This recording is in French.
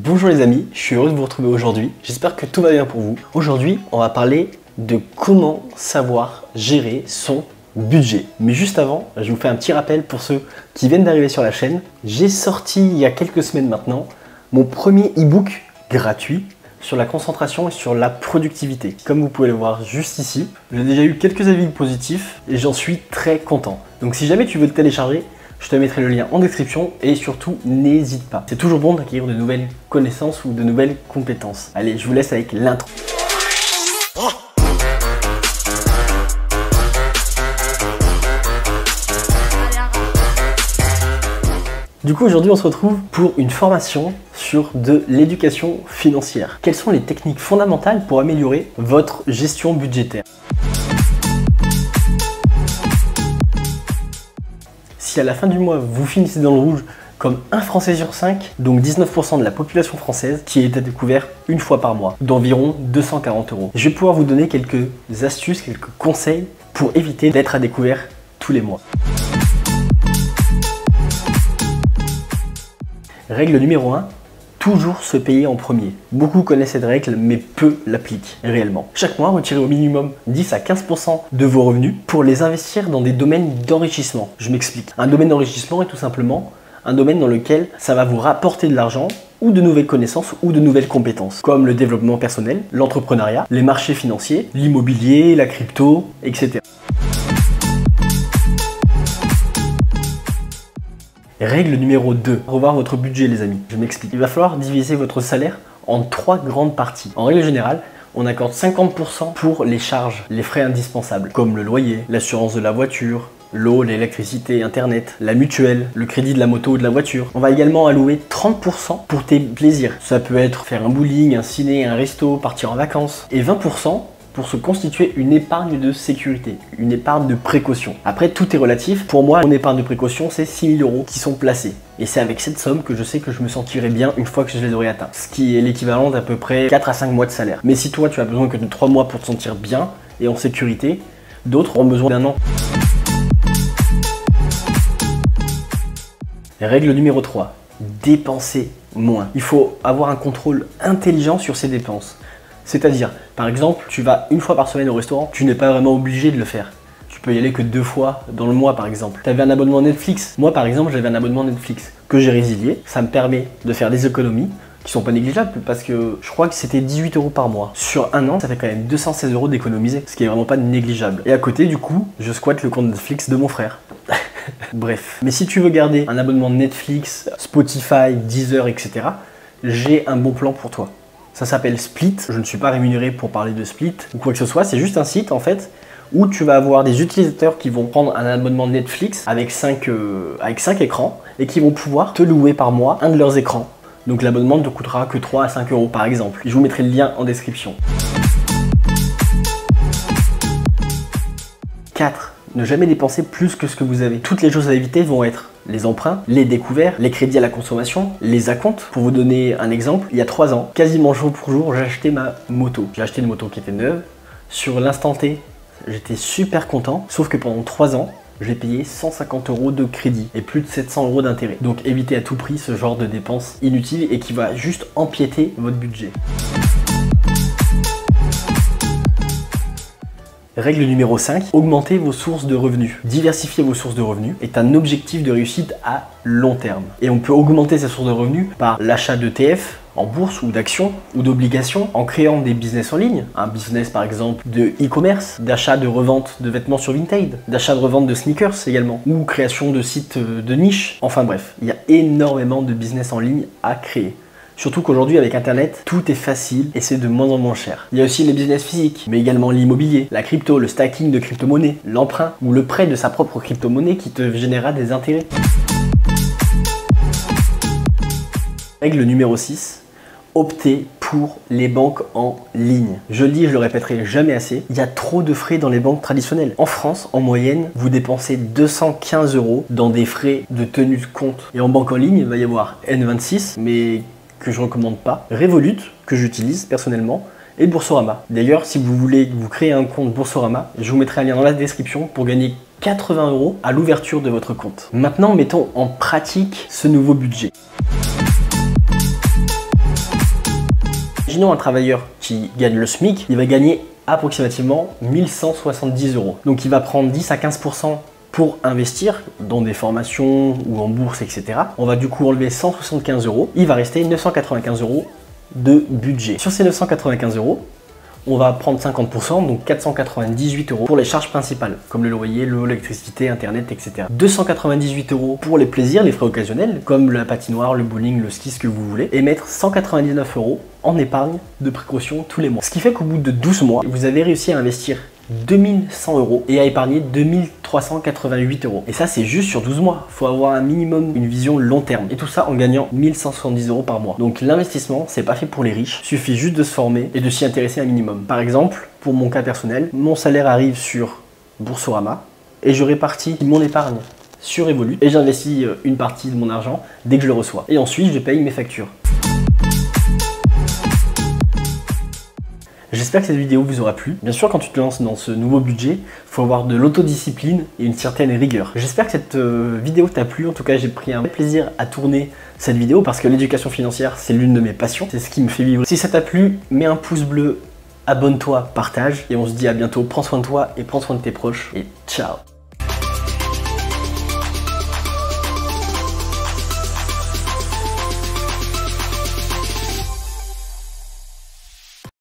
Bonjour les amis, je suis heureux de vous retrouver aujourd'hui. J'espère que tout va bien pour vous. Aujourd'hui, on va parler de comment savoir gérer son budget. Mais juste avant, je vous fais un petit rappel pour ceux qui viennent d'arriver sur la chaîne. J'ai sorti il y a quelques semaines maintenant mon premier e-book gratuit sur la concentration et sur la productivité. Comme vous pouvez le voir juste ici, j'ai déjà eu quelques avis positifs et j'en suis très content. Donc si jamais tu veux le télécharger, je te mettrai le lien en description et surtout n'hésite pas. C'est toujours bon d'acquérir de nouvelles connaissances ou de nouvelles compétences. Allez, je vous laisse avec l'intro. Du coup, aujourd'hui, on se retrouve pour une formation sur de l'éducation financière. Quelles sont les techniques fondamentales pour améliorer votre gestion budgétaire? Si à la fin du mois, vous finissez dans le rouge comme un Français sur 5, donc 19% de la population française qui est à découvert une fois par mois, d'environ 240 €. Je vais pouvoir vous donner quelques astuces, quelques conseils pour éviter d'être à découvert tous les mois. Règle numéro 1, toujours se payer en premier. Beaucoup connaissent cette règle, mais peu l'appliquent réellement. Chaque mois, retirez au minimum 10 à 15% de vos revenus pour les investir dans des domaines d'enrichissement. Je m'explique. Un domaine d'enrichissement est tout simplement un domaine dans lequel ça va vous rapporter de l'argent ou de nouvelles connaissances ou de nouvelles compétences, comme le développement personnel, l'entrepreneuriat, les marchés financiers, l'immobilier, la crypto, etc. Règle numéro 2, revoir votre budget les amis. Je m'explique. Il va falloir diviser votre salaire en 3 grandes parties. En règle générale, on accorde 50% pour les charges, les frais indispensables, comme le loyer, l'assurance de la voiture, l'eau, l'électricité, internet, la mutuelle, le crédit de la moto ou de la voiture. On va également allouer 30% pour tes plaisirs. Ça peut être faire un bowling, un ciné, un resto, partir en vacances. Et 20% pour se constituer une épargne de sécurité, une épargne de précaution. Après, tout est relatif. Pour moi, mon épargne de précaution, c'est 6 000 € qui sont placés. Et c'est avec cette somme que je sais que je me sentirai bien une fois que je les aurai atteints. Ce qui est l'équivalent d'à peu près 4 à 5 mois de salaire. Mais si toi, tu as besoin que de 3 mois pour te sentir bien et en sécurité, d'autres ont besoin d'1 an. Règle numéro 3, dépenser moins. Il faut avoir un contrôle intelligent sur ses dépenses. C'est-à-dire, par exemple, tu vas une fois par semaine au restaurant, tu n'es pas vraiment obligé de le faire. Tu peux y aller que 2 fois dans le mois par exemple. Tu avais un abonnement Netflix. Moi par exemple, j'avais un abonnement Netflix que j'ai résilié. Ça me permet de faire des économies qui sont pas négligeables parce que je crois que c'était 18 € par mois. Sur un an, ça fait quand même 216 € d'économiser, ce qui est vraiment pas négligeable. Et à côté, du coup, je squatte le compte Netflix de mon frère. Bref. Mais si tu veux garder un abonnement Netflix, Spotify, Deezer, etc., j'ai un bon plan pour toi. Ça s'appelle Split. Je ne suis pas rémunéré pour parler de Split ou quoi que ce soit. C'est juste un site en fait où tu vas avoir des utilisateurs qui vont prendre un abonnement Netflix avec 5 écrans et qui vont pouvoir te louer par mois un de leurs écrans. Donc l'abonnement ne te coûtera que 3 à 5 € par exemple. Je vous mettrai le lien en description. 4. Ne jamais dépenser plus que ce que vous avez. Toutes les choses à éviter vont être les emprunts, les découverts, les crédits à la consommation, les acomptes. Pour vous donner un exemple, il y a 3 ans, quasiment jour pour jour, j'ai acheté ma moto. J'ai acheté une moto qui était neuve. Sur l'instant T, j'étais super content. Sauf que pendant 3 ans, j'ai payé 150 € de crédit et plus de 700 € d'intérêt. Donc évitez à tout prix ce genre de dépenses inutiles et qui va juste empiéter votre budget. Règle numéro 5, augmentez vos sources de revenus. Diversifier vos sources de revenus est un objectif de réussite à long terme. Et on peut augmenter ces sources de revenus par l'achat d'ETF en bourse ou d'actions ou d'obligations en créant des business en ligne. Un business par exemple de e-commerce, d'achat de revente de vêtements sur Vinted, d'achat de revente de sneakers également, ou création de sites de niche. Enfin bref, il y a énormément de business en ligne à créer. Surtout qu'aujourd'hui, avec Internet, tout est facile et c'est de moins en moins cher. Il y a aussi les business physiques, mais également l'immobilier, la crypto, le stacking de crypto-monnaies, l'emprunt ou le prêt de sa propre crypto-monnaie qui te générera des intérêts. Règle numéro 6, optez pour les banques en ligne. Je le dis et je le répéterai jamais assez, il y a trop de frais dans les banques traditionnelles. En France, en moyenne, vous dépensez 215 € dans des frais de tenue de compte. Et en banque en ligne, il va y avoir N26, mais que je recommande pas, Revolut, que j'utilise personnellement, et Boursorama. D'ailleurs, si vous voulez vous créer un compte Boursorama, je vous mettrai un lien dans la description pour gagner 80 € à l'ouverture de votre compte. Maintenant, mettons en pratique ce nouveau budget. Imaginons un travailleur qui gagne le SMIC, il va gagner approximativement 1170 euros. Donc il va prendre 10 à 15% pour investir dans des formations ou en bourse, etc. On va du coup enlever 175 euros. Il va rester 995 euros de budget. Sur ces 995 euros, on va prendre 50%, donc 498 euros pour les charges principales, comme le loyer, l'eau, l'électricité, internet, etc. 298 euros pour les plaisirs, les frais occasionnels, comme la patinoire, le bowling, le ski, ce que vous voulez, et mettre 199 euros en épargne de précaution tous les mois. Ce qui fait qu'au bout de 12 mois, vous avez réussi à investir 2100 euros et à épargner 2388 euros. Et ça, c'est juste sur 12 mois. Il faut avoir un minimum, une vision long terme. Et tout ça en gagnant 1170 euros par mois. Donc l'investissement, c'est pas fait pour les riches. Il suffit juste de se former et de s'y intéresser un minimum. Par exemple, pour mon cas personnel, mon salaire arrive sur Boursorama et je répartis mon épargne sur Revolut et j'investis une partie de mon argent dès que je le reçois. Et ensuite, je paye mes factures. J'espère que cette vidéo vous aura plu. Bien sûr, quand tu te lances dans ce nouveau budget, il faut avoir de l'autodiscipline et une certaine rigueur. J'espère que cette vidéo t'a plu. En tout cas, j'ai pris un plaisir à tourner cette vidéo parce que l'éducation financière, c'est l'une de mes passions. C'est ce qui me fait vivre. Si ça t'a plu, mets un pouce bleu, abonne-toi, partage et on se dit à bientôt. Prends soin de toi et prends soin de tes proches et ciao!